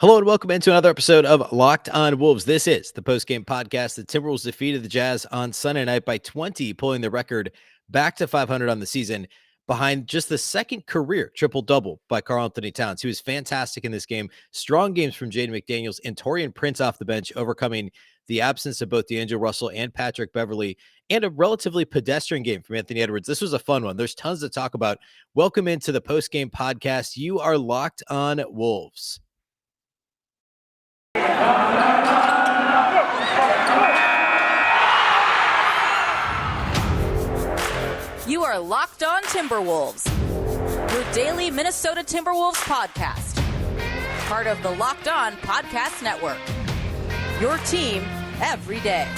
Hello and welcome into another episode of Locked On Wolves. This is the post-game podcast. The Timberwolves defeated the Jazz on Sunday night by 20, pulling the record back to 500 on the season behind just the second career triple-double by Karl-Anthony Towns. He was fantastic in this game. Strong games from Jade McDaniels and Taurean Prince off the bench, overcoming the absence of both D'Angelo Russell and Patrick Beverley, and a relatively pedestrian game from Anthony Edwards. This was a fun one. There's tons to talk about. Welcome into the post-game podcast. You are Locked On Wolves. You are Locked On Timberwolves, your daily Minnesota Timberwolves podcast. Part of the Locked On Podcast Network. Your team every day.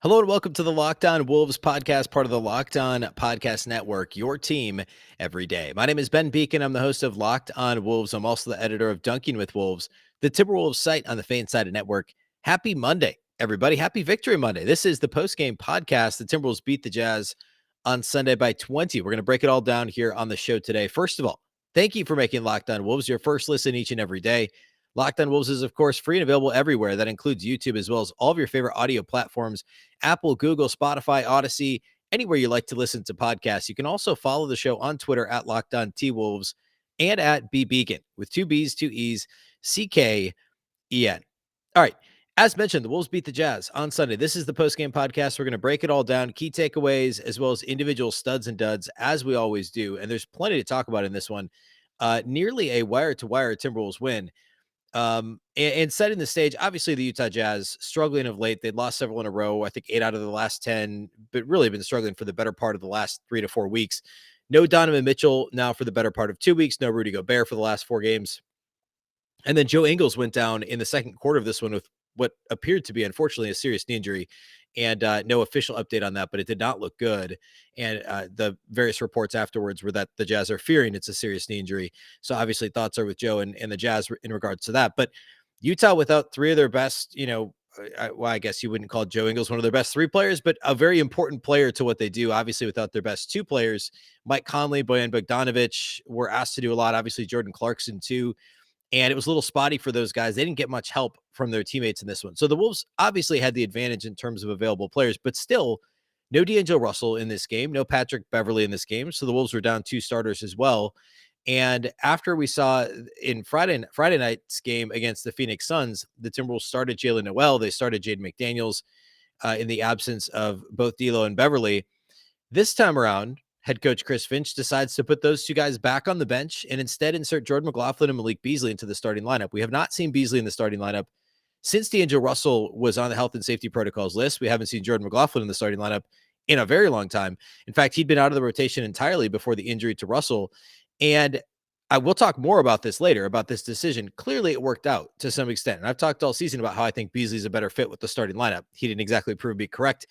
Hello and welcome to the Locked On Wolves podcast, part of the Locked On Podcast Network, your team every day. My name is Ben Beecken. I'm the host of Locked On Wolves. I'm also the editor of Dunking with Wolves, the Timberwolves site on the Fansided Network. Happy Monday, everybody. Happy Victory Monday. This is the post-game podcast. The Timberwolves beat the Jazz on Sunday by 20. We're going to break it all down here on the show today. First of all, thank you for making Locked On Wolves your first listen each and every day. Locked On Wolves is, of course, free and available everywhere. That includes YouTube as well as all of your favorite audio platforms, Apple, Google, Spotify, Odyssey, anywhere you like to listen to podcasts. You can also follow the show on Twitter at Locked On T-Wolves and at Beecken with two B's, two E's, C-K-E-N. All right. As mentioned, the Wolves beat the Jazz on Sunday. This is the postgame podcast. We're going to break it all down, key takeaways, as well as individual studs and duds, as we always do. And there's plenty to talk about in this one. Nearly a wire-to-wire Timberwolves win. And setting the stage, obviously the Utah Jazz struggling of late. They'd lost several in a row, I think 8 out of the last 10, but really been struggling for the better part of the last 3 to 4 weeks. No Donovan Mitchell now for the better part of 2 weeks. No Rudy Gobert for the last 4 games. And then Joe Ingles went down in the second quarter of this one with what appeared to be, unfortunately, a serious knee injury. And no official update on that, but it did not look good. And the various reports afterwards were that the Jazz are fearing it's a serious knee injury. So obviously thoughts are with Joe and the Jazz in regards to that. But Utah without 3 of their best, I guess you wouldn't call Joe Ingles one of their best 3 players, but a very important player to what they do. Obviously without their best 2 players, Mike Conley, Bojan Bogdanovic were asked to do a lot. Obviously Jordan Clarkson too. And it was a little spotty for those guys. They didn't get much help from their teammates in this one. So the Wolves obviously had the advantage in terms of available players, but still no D'Angelo Russell in this game, no Patrick Beverley in this game. So the Wolves were down 2 starters as well. And after we saw in Friday night's game against the Phoenix Suns, the Timberwolves started Jalen Noel. They started Jade McDaniels in the absence of both D'Lo and Beverley. This time around, head coach Chris Finch decides to put those 2 guys back on the bench and instead insert Jordan McLaughlin and Malik Beasley into the starting lineup. We have not seen Beasley in the starting lineup since D'Angelo Russell was on the health and safety protocols list. We haven't seen Jordan McLaughlin in the starting lineup in a very long time. In fact, he'd been out of the rotation entirely before the injury to Russell. And I will talk more about this later, about this decision. Clearly, it worked out to some extent. And I've talked all season about how I think Beasley's a better fit with the starting lineup. He didn't exactly prove to be correct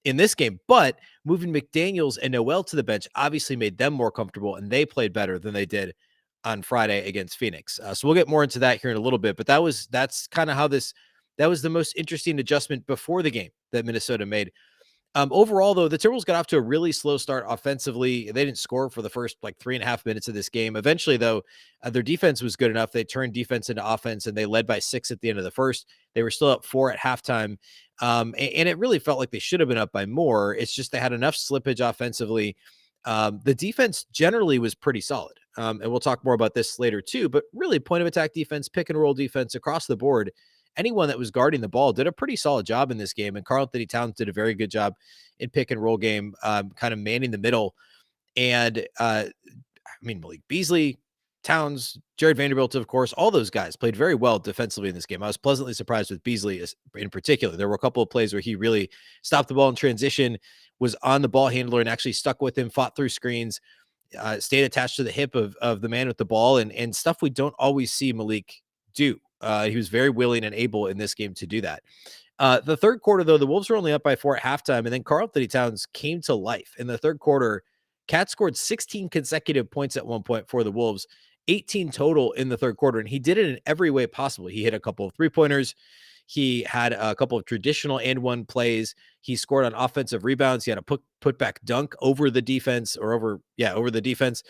in this game, but moving McDaniels and Noel to the bench obviously made them more comfortable, and they played better than they did on Friday against Phoenix. So we'll get more into that here in a little bit, but that's kind of how that was the most interesting adjustment before the game that Minnesota made. Overall, though, the Timberwolves got off to a really slow start offensively. They didn't score for the first 3.5 minutes of this game. Eventually, though, their defense was good enough. They turned defense into offense, and they led by 6 at the end of the first. They were still up 4 at halftime, and it really felt like they should have been up by more. It's just they had enough slippage offensively. The defense generally was pretty solid, and we'll talk more about this later too. But really, point of attack defense, pick and roll defense across the board. Anyone that was guarding the ball did a pretty solid job in this game. And Karl-Anthony Towns did a very good job in pick and roll game, kind of manning the middle. And Malik Beasley, Towns, Jared Vanderbilt, of course, all those guys played very well defensively in this game. I was pleasantly surprised with Beasley in particular. There were a couple of plays where he really stopped the ball in transition, was on the ball handler and actually stuck with him, fought through screens, stayed attached to the hip of the man with the ball, and stuff we don't always see Malik do. He was very willing and able in this game to do that. The third quarter, though, the Wolves were only up by 4 at halftime, and then Karl-Anthony Towns came to life. In the third quarter, Cat scored 16 consecutive points at one point for the Wolves, 18 total in the third quarter, and he did it in every way possible. He hit a couple of 3-pointers. He had a couple of traditional and one plays. He scored on offensive rebounds. He had a put back dunk over the defense or over the defense.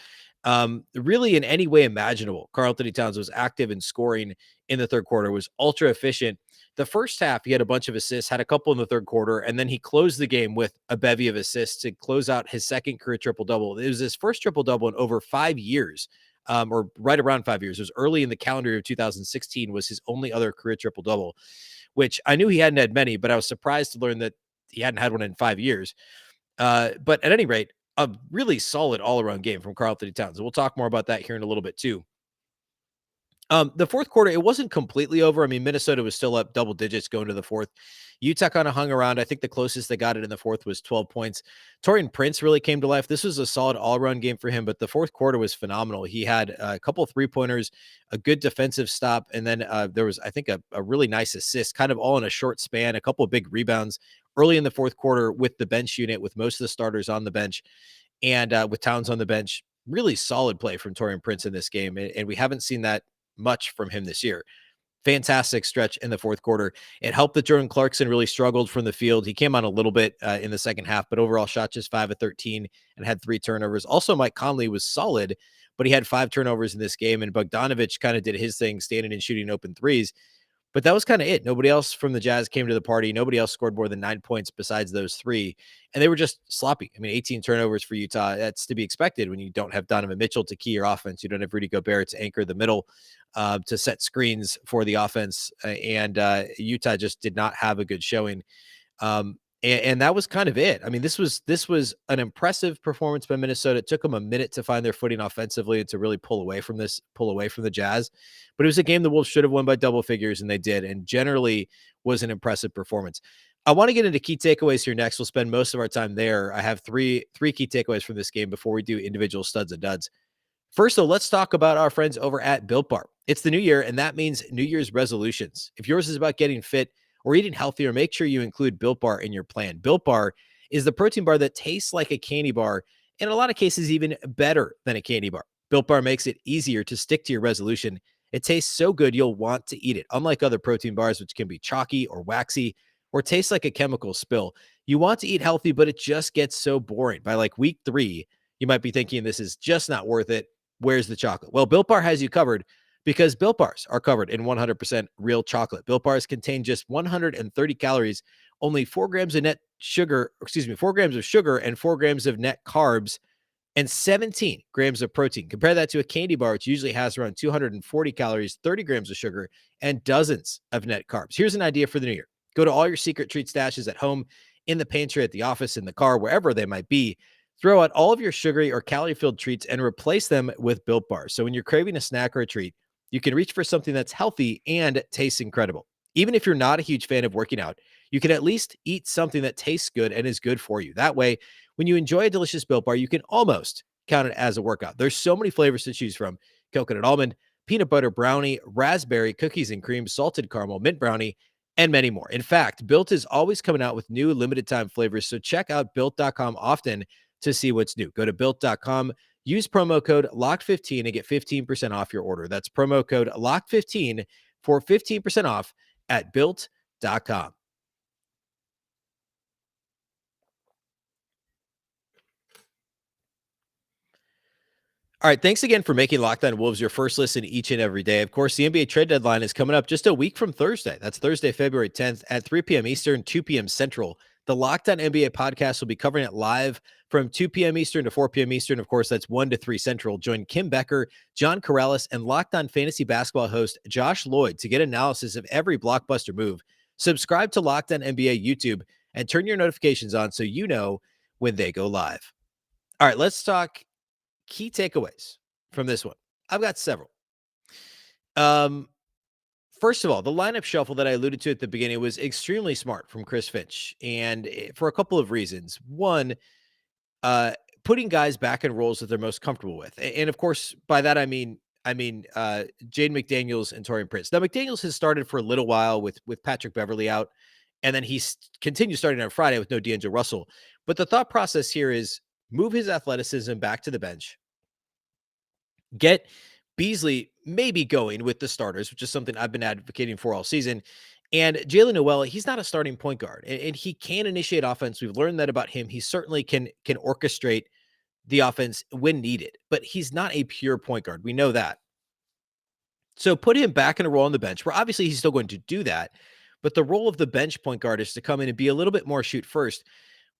Really in any way imaginable. Karl-Anthony Towns was active in scoring in the third quarter, was ultra efficient. The first half, he had a bunch of assists, had a couple in the third quarter, and then he closed the game with a bevy of assists to close out his second career triple double. It was his first triple double in over 5 years, or right around 5 years. It was early in the calendar year of 2016 was his only other career triple double, which I knew he hadn't had many, but I was surprised to learn that he hadn't had one in 5 years. But at any rate, a really solid all around game from Karl-Anthony Towns. And we'll talk more about that here in a little bit too. The fourth quarter, it wasn't completely over. I mean, Minnesota was still up double digits going to the fourth. Utah kind of hung around. I think the closest they got it in the fourth was 12 points. Taurean Prince really came to life. This was a solid all-around game for him, but the fourth quarter was phenomenal. He had a couple three-pointers, a good defensive stop, and then there was, I think, a really nice assist, kind of all in a short span, a couple of big rebounds early in the fourth quarter with the bench unit, with most of the starters on the bench, and with Towns on the bench. Really solid play from Taurean Prince in this game, and we haven't seen that much from him this year. Fantastic stretch in the fourth quarter. It helped that Jordan Clarkson really struggled from the field. He came on a little bit in the second half, but overall shot just 5 of 13 and had 3 turnovers. Also, Mike Conley was solid, but he had 5 turnovers in this game, and Bogdanovich kind of did his thing, standing and shooting open threes. But that was kind of it. Nobody else from the Jazz came to the party. Nobody else scored more than 9 points besides those 3. And they were just sloppy. I mean, 18 turnovers for Utah. That's to be expected when you don't have Donovan Mitchell to key your offense. You don't have Rudy Gobert to anchor the middle, to set screens for the offense. And Utah just did not have a good showing. And that was kind of it. I mean, this was an impressive performance by Minnesota. It took them a minute to find their footing offensively and to really pull away from the Jazz. But it was a game the Wolves should have won by double figures, and they did, and generally was an impressive performance. I want to get into key takeaways here next. We'll spend most of our time there. I have three key takeaways from this game before we do individual studs and duds. First, though, let's talk about our friends over at Built Bar. It's the new year, and that means New Year's resolutions. If yours is about getting fit or eating healthier, make sure you include Built Bar in your plan. Built Bar is the protein bar that tastes like a candy bar, in a lot of cases even better than a candy bar. Built Bar makes it easier to stick to your resolution. It tastes so good you'll want to eat it, unlike other protein bars, which can be chalky or waxy or taste like a chemical spill. You want to eat healthy, but it just gets so boring. By like week 3, you might be thinking this is just not worth it. Where's the chocolate? Well, Built Bar has you covered, because Built Bars are covered in 100% real chocolate. Built Bars contain just 130 calories, only 4 grams of 4 grams of sugar and 4 grams of net carbs, and 17 grams of protein. Compare that to a candy bar, which usually has around 240 calories, 30 grams of sugar, and dozens of net carbs. Here's an idea for the new year. Go to all your secret treat stashes at home, in the pantry, at the office, in the car, wherever they might be. Throw out all of your sugary or calorie-filled treats and replace them with Built Bars. So when you're craving a snack or a treat, you can reach for something that's healthy and tastes incredible. Even if you're not a huge fan of working out, you can at least eat something that tastes good and is good for you. That way, when you enjoy a delicious Built Bar, you can almost count it as a workout. There's so many flavors to choose from: coconut almond, peanut butter brownie, raspberry, cookies and cream, salted caramel, mint brownie, and many more. In fact, Built is always coming out with new limited time flavors, so check out Built.com often to see what's new. Go to Built.com, use promo code LOCK15 and get 15% off your order. That's promo code LOCK15 for 15% off at Built.com. All right, thanks again for making Locked On Wolves your first listen each and every day. Of course, the NBA trade deadline is coming up just a week from Thursday. That's Thursday, February 10th at 3 p.m. Eastern, 2 p.m. Central. The Locked On NBA podcast will be covering it live from 2 p.m. Eastern to 4 p.m. Eastern. Of course, that's 1 to 3 Central. Join Kim Becker, John Corrales, and Locked On Fantasy Basketball host Josh Lloyd to get analysis of every blockbuster move. Subscribe to Locked On NBA YouTube and turn your notifications on so you know when they go live. All right, let's talk key takeaways from this one. I've got several. First of all, the lineup shuffle that I alluded to at the beginning was extremely smart from Chris Finch, and for a couple of reasons. One, putting guys back in roles that they're most comfortable with, and of course, by that I mean Jade McDaniels and Taurean Prince. Now, McDaniels has started for a little while with Patrick Beverley out, and then he continues starting on Friday with no D'Angelo Russell. But the thought process here is move his athleticism back to the bench, get Beasley maybe going with the starters, which is something I've been advocating for all season, And Jalen Noel, he's not a starting point guard, and he can initiate offense. We've learned that about him. He certainly can orchestrate the offense when needed, but he's not a pure point guard. We know that. So put him back in a role on the bench where obviously he's still going to do that. But the role of the bench point guard is to come in and be a little bit more shoot first.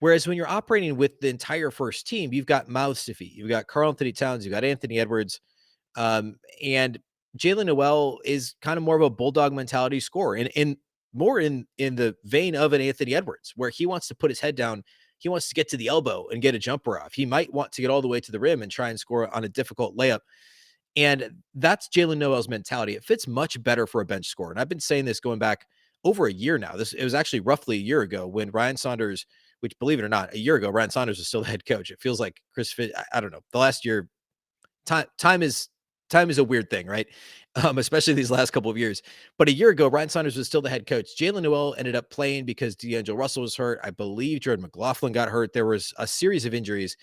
Whereas when you're operating with the entire first team, you've got mouths to feed. You've got Karl-Anthony Towns, you've got Anthony Edwards, and Jalen Noel is kind of more of a bulldog mentality scorer, and more in the vein of an Anthony Edwards, where he wants to put his head down. He wants to get to the elbow and get a jumper off. He might want to get all the way to the rim and try and score on a difficult layup. And that's Jalen Noel's mentality. It fits much better for a bench scorer. And I've been saying this going back over a year now. It was actually roughly a year ago when Ryan Saunders, which believe it or not, a year ago, Ryan Saunders was still the head coach. It feels like I don't know. The last year, time is a weird thing, right? Especially these last couple of years. But a year ago, Ryan Saunders was still the head coach. Jalen Noel ended up playing because D'Angelo Russell was hurt. I believe Jordan McLaughlin got hurt. There was a series of injuries.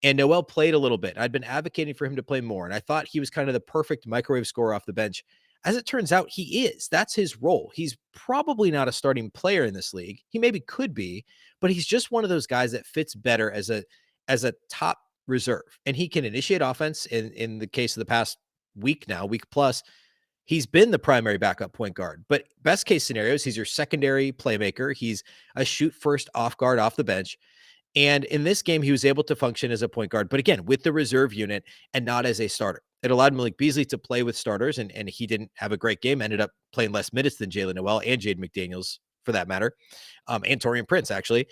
And Noel played a little bit. I'd been advocating for him to play more, and I thought he was kind of the perfect microwave scorer off the bench. As it turns out, he is. That's his role. He's probably not a starting player in this league. He maybe could be, but he's just one of those guys that fits better as a top reserve. And he can initiate offense in the case of the past week plus. He's been the primary backup point guard, but best case scenarios, he's your secondary playmaker. He's a shoot first off guard off the bench. And in this game, he was able to function as a point guard, but again, with the reserve unit and not as a starter. It allowed Malik Beasley to play with starters, and he didn't have a great game, ended up playing less minutes than Jalen Noel and Jade McDaniels, for that matter, and Taurean Prince, actually.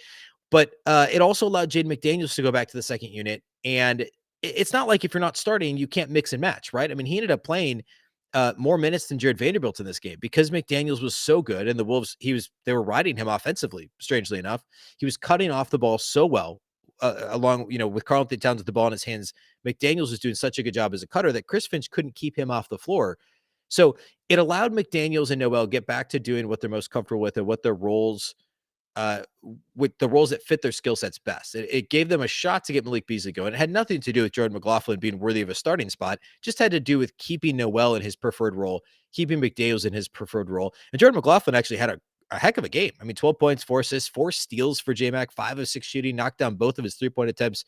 But it also allowed Jade McDaniels to go back to the second unit. And it's not like if you're not starting, you can't mix and match, right? I mean, he ended up playing more minutes than Jared Vanderbilt in this game because McDaniels was so good, and the Wolves, they were riding him offensively. Strangely enough, he was cutting off the ball so well, along with Karl-Anthony Towns with the ball in his hands. McDaniels was doing such a good job as a cutter that Chris Finch couldn't keep him off the floor. So it allowed McDaniels and Noel get back to doing what they're most comfortable with and what their roles with the roles that fit their skill sets best. It gave them a shot to get Malik Beasley going. It had nothing to do with Jordan McLaughlin being worthy of a starting spot, just had to do with keeping Noel in his preferred role, keeping McDaniels in his preferred role. And Jordan McLaughlin actually had a heck of a game. I mean, 12 points, 4 assists, 4 steals for J-Mac, 5 of 6 shooting, knocked down both of his 3-point attempts,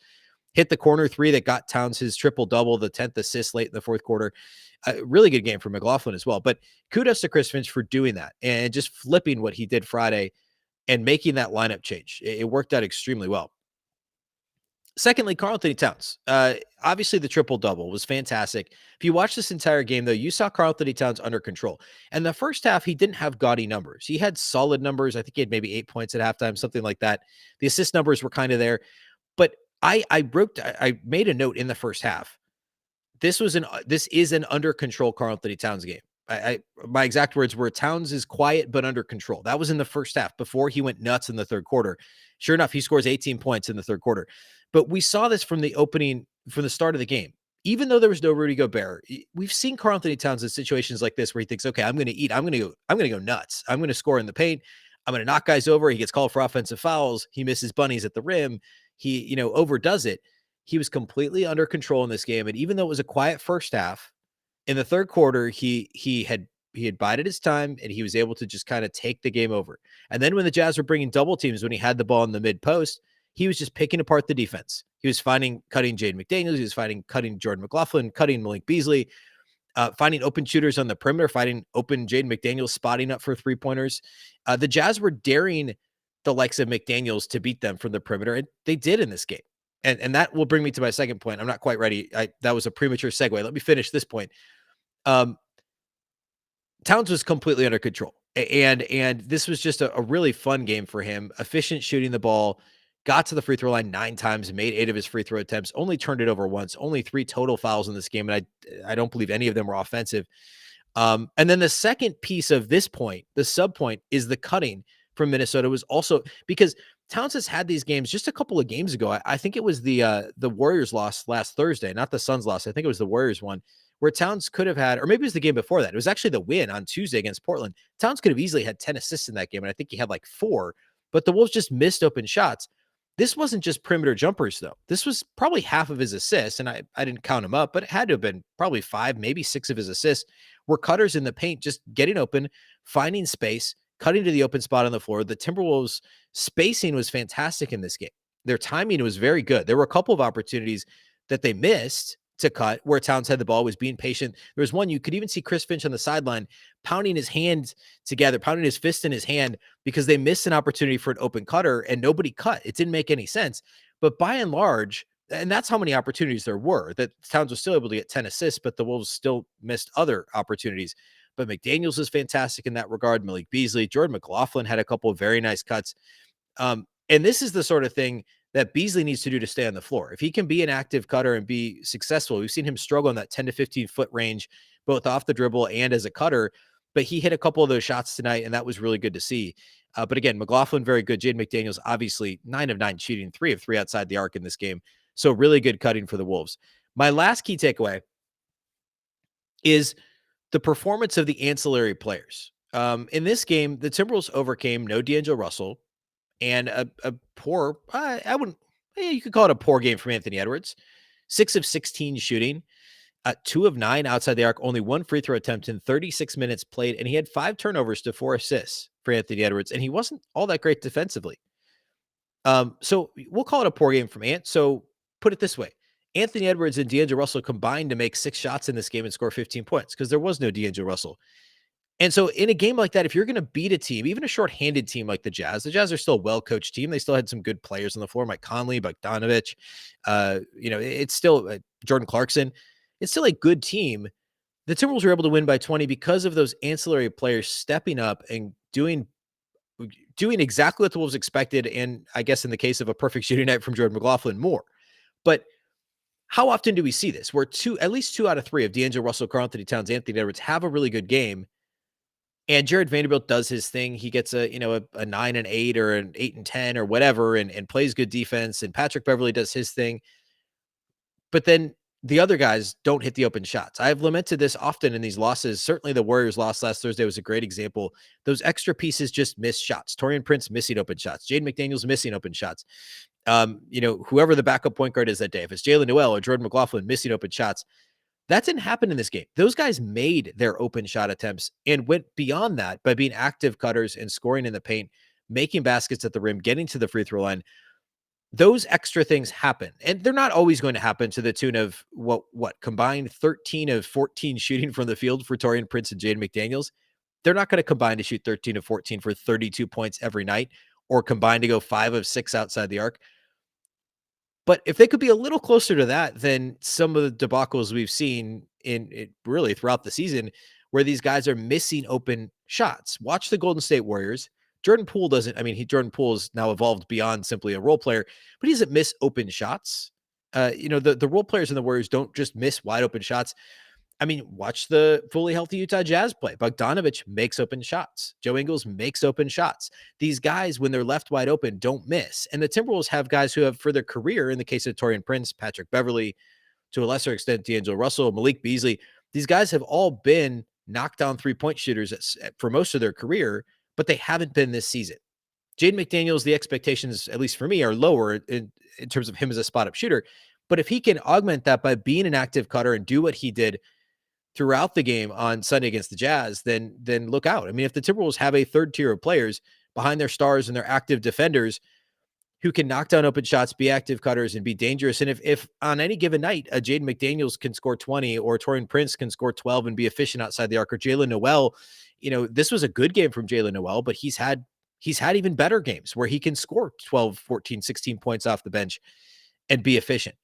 hit the corner 3 that got Towns his triple-double, the 10th assist late in the fourth quarter. A really good game for McLaughlin as well. But kudos to Chris Finch for doing that and just flipping what he did Friday and making that lineup change. It worked out extremely well. Secondly, Karl-Anthony Towns. Obviously, the triple-double was fantastic. If you watch this entire game, though, you saw Karl-Anthony Towns under control. And the first half, he didn't have gaudy numbers. He had solid numbers. I think he had maybe 8 points at halftime, something like that. The assist numbers were kind of there. But I made a note in the first half. This is an under control Karl-Anthony Towns game. My exact words were Towns is quiet but under control. That was in the first half before he went nuts in the third quarter. Sure enough, he scores 18 points in the third quarter. But we saw this from the start of the game. Even though there was no Rudy Gobert, we've seen Karl-Anthony Towns in situations like this where he thinks, okay, I'm going to eat. I'm going to go nuts. I'm going to score in the paint. I'm going to knock guys over. He gets called for offensive fouls. He misses bunnies at the rim. He, overdoes it. He was completely under control in this game. And even though it was a quiet first half, in the third quarter, he had bided his time and he was able to just kind of take the game over. And then when the Jazz were bringing double teams, when he had the ball in the mid post, he was just picking apart the defense. He was cutting Jade McDaniels. He was cutting Jordan McLaughlin, cutting Malik Beasley, finding open shooters on the perimeter, finding open Jade McDaniels, spotting up for 3-pointers. The Jazz were daring the likes of McDaniels to beat them from the perimeter, and they did in this game. And that will bring me to my second point. I'm not quite ready. That was a premature segue. Let me finish this point. Towns was completely under control, and this was just a really fun game for him. Efficient shooting the ball, got to the free throw line 9 times, made 8 of his free throw attempts, only turned it over once, only 3 total fouls in this game, and I don't believe any of them were offensive. And then the second piece of this point, the sub point, is the cutting from Minnesota was also because Towns has had these games just a couple of games ago. I think it was the Warriors loss last Thursday, not the Suns loss. I think it was the Warriors one, where Towns could have had, or maybe it was the game before that. It was actually the win on Tuesday against Portland. Towns could have easily had 10 assists in that game, and I think he had like 4, but the Wolves just missed open shots. This wasn't just perimeter jumpers, though. This was probably half of his assists, and I didn't count them up, but it had to have been probably 5, maybe 6 of his assists were cutters in the paint, just getting open, finding space, cutting to the open spot on the floor. The Timberwolves spacing was fantastic in this game. Their timing was very good. There were a couple of opportunities that they missed to cut where Towns had the ball, was being patient. There was one, you could even see Chris Finch on the sideline pounding his hands together, pounding his fist in his hand because they missed an opportunity for an open cutter and nobody cut. It didn't make any sense. But by and large, and that's how many opportunities there were, that Towns was still able to get 10 assists, but the Wolves still missed other opportunities. But McDaniels is fantastic in that regard. Malik Beasley, Jordan McLaughlin had a couple of very nice cuts. And this is the sort of thing that Beasley needs to do to stay on the floor. If he can be an active cutter and be successful, we've seen him struggle in that 10 to 15 foot range, both off the dribble and as a cutter, but he hit a couple of those shots tonight, and that was really good to see. But again, McLaughlin, very good. Jade McDaniels, obviously 9 of 9 shooting, 3 of 3 outside the arc in this game. So really good cutting for the Wolves. My last key takeaway is the performance of the ancillary players. In this game, the Timberwolves overcame no D'Angelo Russell, and a poor, I wouldn't, you could call it a poor game from Anthony Edwards. 6 of 16 shooting, 2 of 9 outside the arc, only 1 free throw attempt in 36 minutes played, and he had 5 turnovers to 4 assists for Anthony Edwards, and he wasn't all that great defensively. So we'll call it a poor game from Ant. So put it this way. Anthony Edwards and D'Angelo Russell combined to make 6 shots in this game and score 15 points because there was no D'Angelo Russell. And so in a game like that, if you're going to beat a team, even a shorthanded team like the Jazz are still a well-coached team. They still had some good players on the floor, Mike Conley, Bogdanovich, it's still Jordan Clarkson. It's still a good team. The Timberwolves were able to win by 20 because of those ancillary players stepping up and doing exactly what the Wolves expected. And I guess in the case of a perfect shooting night from Jordan McLaughlin, more. But how often do we see this? Where at least 2 out of 3 of D'Angelo Russell, Karl-Anthony Towns, Anthony Edwards have a really good game, and Jared Vanderbilt does his thing. He gets a 9 and 8 or an 8 and 10 or whatever, and plays good defense. And Patrick Beverley does his thing. But then the other guys don't hit the open shots. I've lamented this often in these losses. Certainly the Warriors loss last Thursday was a great example. Those extra pieces just miss shots. Taurean Prince missing open shots. Jade McDaniels missing open shots. Whoever the backup point guard is that day, if it's Jalen Noel or Jordan McLaughlin missing open shots, that didn't happen in this game. Those guys made their open shot attempts and went beyond that by being active cutters and scoring in the paint, making baskets at the rim, getting to the free throw line. Those extra things happen, and they're not always going to happen to the tune of what combined 13 of 14 shooting from the field for Taurean Prince and Jade McDaniels. They're not going to combine to shoot 13 of 14 for 32 points every night, or combine to go 5 of 6 outside the arc. But if they could be a little closer to that than some of the debacles we've seen in it really throughout the season, where these guys are missing open shots. Watch the Golden State Warriors. Jordan Poole Jordan Poole is now evolved beyond simply a role player, but he doesn't miss open shots. The role players in the Warriors don't just miss wide open shots. Watch the fully healthy Utah Jazz play. Bogdanovich makes open shots. Joe Ingles makes open shots. These guys, when they're left wide open, don't miss. And the Timberwolves have guys who have, for their career, in the case of Taurean Prince, Patrick Beverley, to a lesser extent, D'Angelo Russell, Malik Beasley, these guys have all been knockdown three-point shooters for most of their career, but they haven't been this season. Jade McDaniels, the expectations, at least for me, are lower in terms of him as a spot-up shooter. But if he can augment that by being an active cutter and do what he did throughout the game on Sunday against the Jazz, then look out. If the Timberwolves have a third tier of players behind their stars and their active defenders who can knock down open shots, be active cutters, and be dangerous, and if on any given night, a Jaden McDaniels can score 20 or Taurean Prince can score 12 and be efficient outside the arc, or Jalen Noel, this was a good game from Jalen Noel, but he's had even better games where he can score 12, 14, 16 points off the bench and be efficient.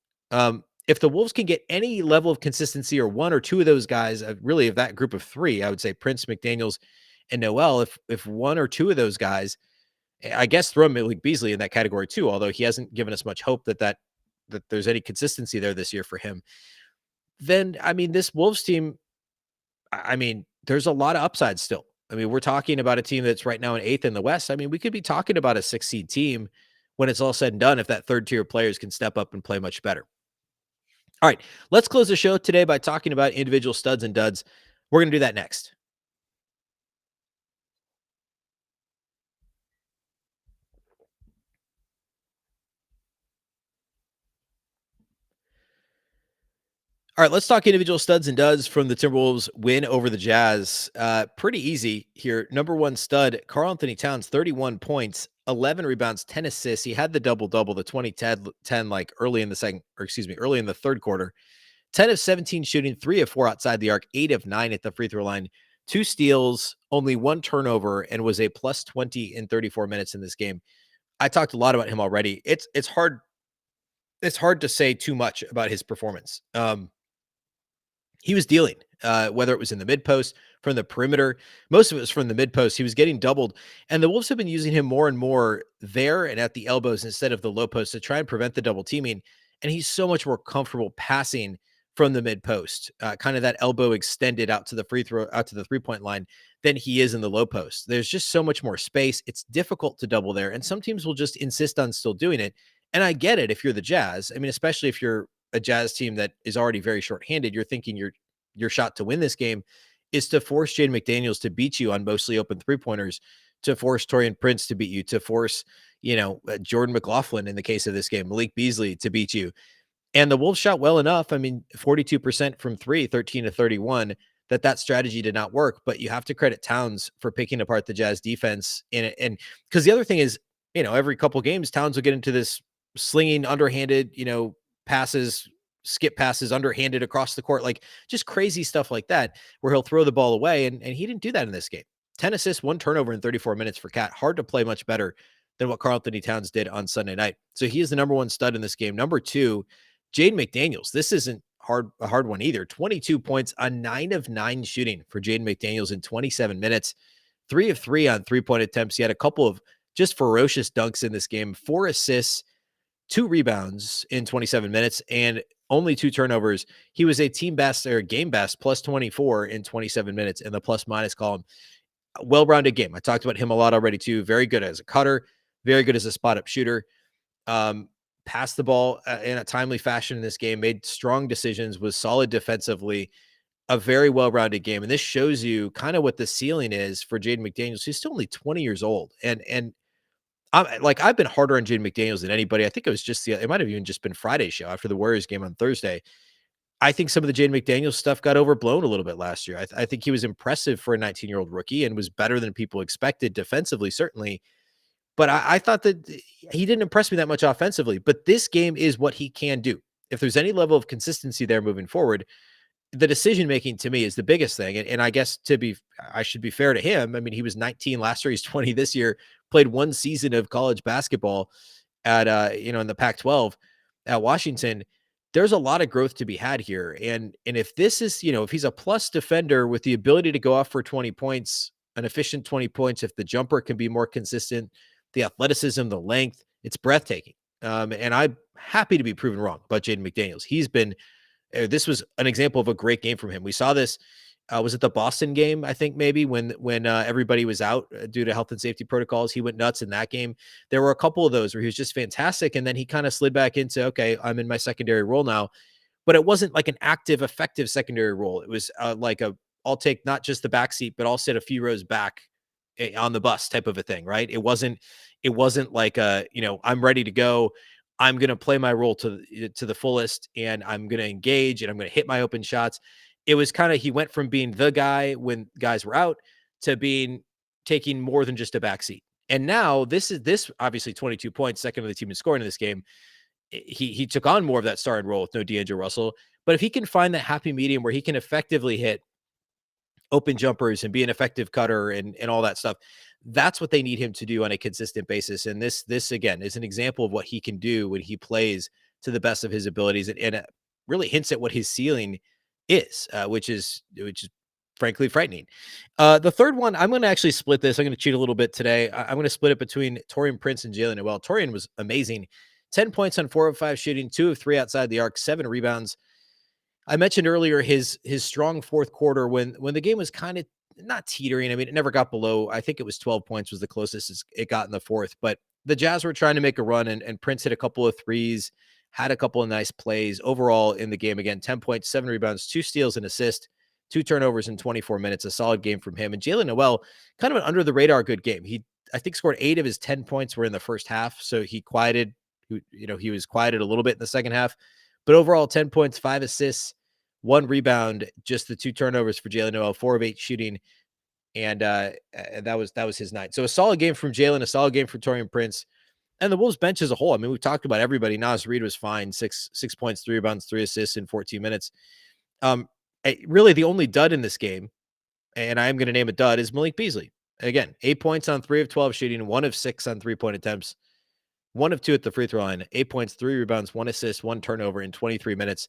If the Wolves can get any level of consistency, or one or two of those guys, really of that group of 3, I would say Prince, McDaniels, and Noel, if one or two of those guys, I guess throw Malik Beasley in that category too, although he hasn't given us much hope that there's any consistency there this year for him, then, this Wolves team, there's a lot of upside still. We're talking about a team that's right now in 8th in the West. We could be talking about a 6 seed team when it's all said and done, if that third tier players can step up and play much better. All right, let's close the show today by talking about individual studs and duds. We're going to do that next. All right, let's talk individual studs and duds from the Timberwolves win over the Jazz. Pretty easy here. Number one stud, Karl-Anthony Towns, 31 points, 11 rebounds, 10 assists. He had the double-double, the 20-10, like early in the early in the third quarter. 10 of 17 shooting, 3 of 4 outside the arc, 8 of 9 at the free throw line, 2 steals, only 1 turnover, and was a plus 20 in 34 minutes in this game. I talked a lot about him already. It's hard to say too much about his performance. He was dealing, whether it was in the mid post, from the perimeter. Most of it was from the mid post. He was getting doubled, and the Wolves have been using him more and more there and at the elbows instead of the low post to try and prevent the double teaming. And he's so much more comfortable passing from the mid post, kind of that elbow extended out to the out to the 3 point line, than he is in the low post. There's just so much more space. It's difficult to double there, and some teams will just insist on still doing it. And I get it if you're the Jazz. I mean, especially if you're a Jazz team that is already very shorthanded, you're thinking your shot to win this game is to force Jade McDaniels to beat you on mostly open 3-pointers, to force Taurean Prince to beat you, to force, Jordan McLaughlin in the case of this game, Malik Beasley to beat you. And the Wolves shot well enough. I mean, 42% from three, 13 to 31, that strategy did not work. But you have to credit Towns for picking apart the Jazz defense in it. And because the other thing is, every couple games, Towns will get into this slinging underhanded, passes, skip passes, underhanded across the court, like just crazy stuff like that, where he'll throw the ball away. And he didn't do that in this game. 10 assists, 1 turnover in 34 minutes for Cat. Hard to play much better than what Karl-Anthony Towns did on Sunday night. So he is the number one stud in this game. Number two, Jade McDaniels. This isn't a hard one either. 22 points on 9 of 9 shooting for Jade McDaniels in 27 minutes. 3 of 3 on 3-point attempts. He had a couple of just ferocious dunks in this game. 4 assists, 2 rebounds in 27 minutes, and only 2 turnovers. He was a team best or game best, plus 24 in 27 minutes in the plus minus column. Well-rounded game. I talked about him a lot already too. Very good as a cutter, very good as a spot-up shooter. Passed the ball in a timely fashion in this game, made strong decisions, was solid defensively, a very well-rounded game. And this shows you kind of what the ceiling is for Jaden McDaniels, who's still only 20 years old. And I've been harder on Jaden McDaniels than anybody. I think it was just it might have even just been Friday's show after the Warriors game on Thursday. I think some of the Jaden McDaniels stuff got overblown a little bit last year. I think he was impressive for a 19-year-old rookie and was better than people expected defensively, certainly. But I thought that he didn't impress me that much offensively. But this game is what he can do. If there's any level of consistency there moving forward, the decision making to me is the biggest thing. And I guess I should be fair to him. I mean, he was 19 last year. He's 20 this year. Played one season of college basketball at in the Pac-12 at Washington. There's a lot of growth to be had here. And if this is, if he's a plus defender with the ability to go off for 20 points, an efficient 20 points, if the jumper can be more consistent, the athleticism, the length, it's breathtaking. And I'm happy to be proven wrong about Jaden McDaniels. This was an example of a great game from him. We saw this. Was it the Boston game? I think maybe when everybody was out due to health and safety protocols, he went nuts in that game. There were a couple of those where he was just fantastic, and then he kind of slid back into, okay, I'm in my secondary role now. But it wasn't like an active, effective secondary role. It was I'll take not just the back seat, but I'll sit a few rows back on the bus type of a thing, right? It wasn't like I'm ready to go. I'm going to play my role to the fullest, and I'm going to engage, and I'm going to hit my open shots. It was kind of, he went from being the guy when guys were out to taking more than just a backseat. And now this obviously 22 points, second of the team in scoring in this game. He took on more of that starring role with no D'Angelo Russell. But if he can find that happy medium where he can effectively hit open jumpers and be an effective cutter and all that stuff, that's what they need him to do on a consistent basis. And this again is an example of what he can do when he plays to the best of his abilities, and it really hints at what his ceiling is, which is frankly frightening. The third one, I'm going to actually split this. I'm going to cheat a little bit today. I'm going to split it between Taurean Prince and Jalen Noel. Taurean was amazing. 10 points on 4 of 5 shooting, 2 of 3 outside the arc, 7 rebounds. I mentioned earlier his strong fourth quarter when the game was kind of not teetering. I mean, it never got below, I think it was 12 points was the closest it got in the fourth, but the Jazz were trying to make a run, and Prince hit a couple of threes, had a couple of nice plays overall in the game. Again, 10 points, 7 rebounds, 2 steals and assist, 2 turnovers in 24 minutes, a solid game from him. And Jalen Noel, kind of an under the radar good game. He, I think, scored 8 of his 10 points were in the first half. So he was quieted a little bit in the second half, but overall 10 points, 5 assists, 1 rebound, just the 2 turnovers for Jalen Noel, 4 of 8 shooting. And that was his night. So a solid game from Jalen, a solid game from Taurean Prince. And the Wolves bench as a whole. I mean, we've talked about everybody. Nas Reed was fine. 6 points, 3 rebounds, 3 assists in 14 minutes. Really the only dud in this game, and I am going to name a dud, is Malik Beasley. Again, 8 points on 3 of 12 shooting, 1 of 6 on 3-point attempts, 1 of 2 at the free throw line, 8 points, 3 rebounds, 1 assist, 1 turnover in 23 minutes.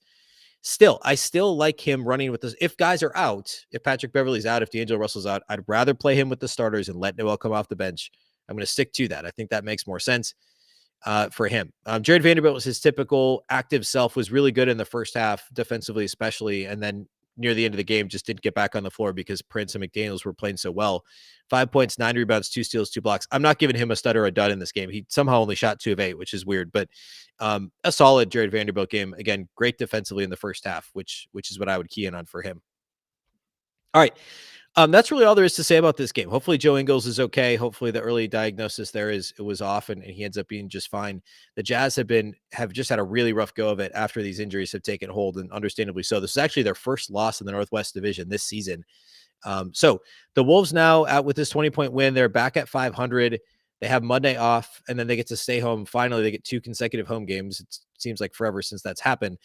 Still, I still like him running with this. If guys are out, if Patrick Beverley's out, if D'Angelo Russell's out, I'd rather play him with the starters and let Noel come off the bench. I'm going to stick to that. I think that makes more sense for him. Jared Vanderbilt was his typical active self, was really good in the first half, defensively especially, and then near the end of the game just didn't get back on the floor because Prince and McDaniels were playing so well. 5 points, 9 rebounds, 2 steals, 2 blocks. I'm not giving him a stud or a dud in this game. He somehow only shot 2 of 8, which is weird, but a solid Jared Vanderbilt game. Again, great defensively in the first half, which is what I would key in on for him. All right. That's really all there is to say about this game. Hopefully Joe Ingles is okay. Hopefully the early diagnosis there it was off and he ends up being just fine. The Jazz have just had a really rough go of it after these injuries have taken hold, and understandably so. This is actually their first loss in the Northwest Division this season. So the Wolves now out with this 20-point win. They're back at 500. They have Monday off, and then they get to stay home. Finally, they get 2 consecutive home games. It seems like forever since that's happened.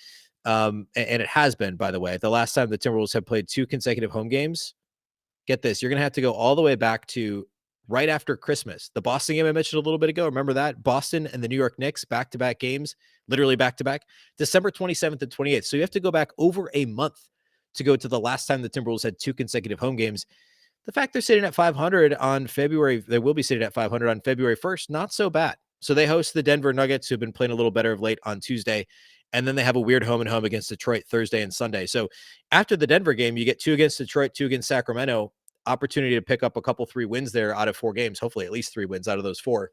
And it has been, by the way. The last time the Timberwolves have played 2 consecutive home games, get this, you're going to have to go all the way back to right after Christmas. The Boston game I mentioned a little bit ago, remember that? Boston and the New York Knicks, back-to-back games, literally back-to-back, December 27th and 28th. So you have to go back over a month to go to the last time the Timberwolves had 2 consecutive home games. The fact they're sitting at 500 on February, they will be sitting at 500 on February 1st, not so bad. So they host the Denver Nuggets, who've been playing a little better of late, on Tuesday. And then they have a weird home and home against Detroit Thursday and Sunday. So after the Denver game, you get 2 against Detroit, 2 against Sacramento. Opportunity to pick up a couple 3 wins there out of 4 games, hopefully at least 3 wins out of those 4.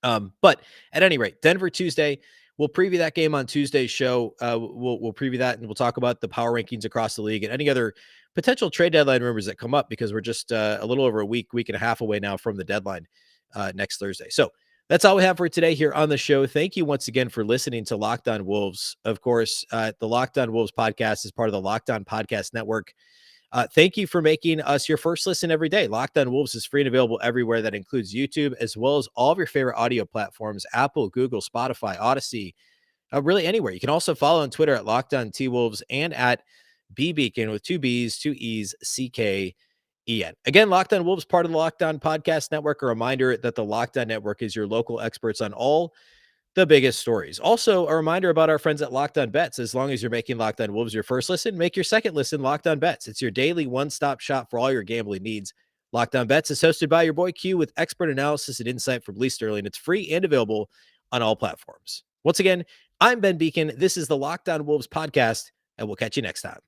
But at any rate, Denver Tuesday, we'll preview that game on Tuesday's show. We'll preview that, and we'll talk about the power rankings across the league and any other potential trade deadline rumors that come up, because we're just a little over a week and a half away now from the deadline next Thursday. So that's all we have for today here on the show. Thank you once again for listening to Locked On Wolves. Of course, the Locked On Wolves podcast is part of the Locked On Podcast Network. Thank you for making us your first listen every day. Locked On Wolves is free and available everywhere. That includes YouTube, as well as all of your favorite audio platforms, Apple, Google, Spotify, Odyssey, really anywhere. You can also follow on Twitter at Locked On T-Wolves and at Beecken with 2 B's, 2 E's, CKEN. Again, Locked On Wolves, part of the Locked On Podcast Network. A reminder that the Locked On Network is your local experts on all the biggest stories. Also, a reminder about our friends at Locked On Bets. As long as you're making Locked On Wolves your first listen, make your second listen Locked On Bets. It's your daily one-stop shop for all your gambling needs. Locked On Bets is hosted by your boy Q with expert analysis and insight from Lee Sterling. It's free and available on all platforms. Once again, I'm Ben Beecken. This is the Locked On Wolves podcast, and we'll catch you next time.